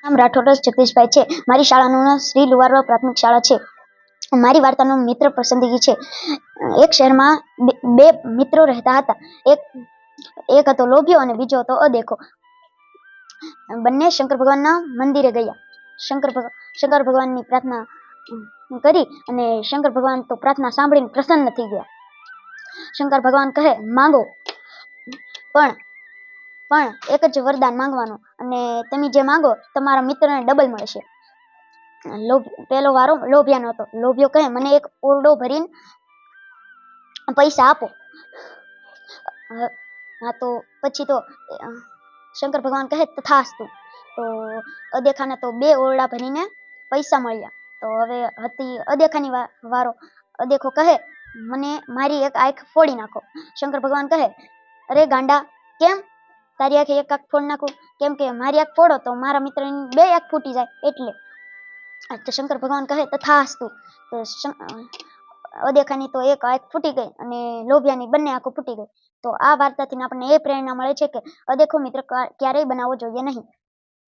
નામ રાઠોડ જગદીશભાઈ છે. મારી શાળાનું નામ શ્રી લુવારવા પ્રાથમિક શાળા છે. મારી વાર્તાનું મિત્ર પસંદગી છે. એક શહેરમાં બે મિત્રો રહેતા હતા. એક હતો લોભિયો અને બીજો હતો અદેખો. બંને શંકર ભગવાનના મંદિરે ગયા. શંકર ભગવાનની પ્રાર્થના કરી અને શંકર ભગવાન તો પ્રાર્થના સાંભળીને પ્રસન્ન થઈ ગયા. શંકર ભગવાન કહે, માંગો, પણ એક જ વરદાન માંગવાનું, અને તમે જે માંગો તમારા મિત્રને ડબલ મળશે. પેલો વારો લોભિયાનો હતો. લોભિયો કહે, મને એક ઓરડો ભરીને પૈસા આપો. હા, તો પછી તો શંકર ભગવાન કહે, તથાસ્તુ. તો અદેખાને તો 2 ઓરડા ભરીને પૈસા મળ્યા. તો હવે હતી અદેખાની વારો. અદેખો કહે, મને મારી એક આંખ ફોડી નાખો. શંકર ભગવાન કહે, અરે ગાંડા, કેમ તારી આંખે એક આંખ ફોડી નાખું? કેમ કે મારી આંખ ફોડો તો મારા મિત્રની 2 આંખ ફૂટી જાય એટલે. તો શંકર ભગવાન કહે, તથાસ્તુ. તો અદેખાની તો એક આંખ ફૂટી ગઈ અને લોભિયાની બંને આંખો ફૂટી ગઈ. તો આ વાર્તાથી આપણને એ પ્રેરણા મળે છે કે અદેખો મિત્ર ક્યારેય બનાવવો જોઈએ નહીં.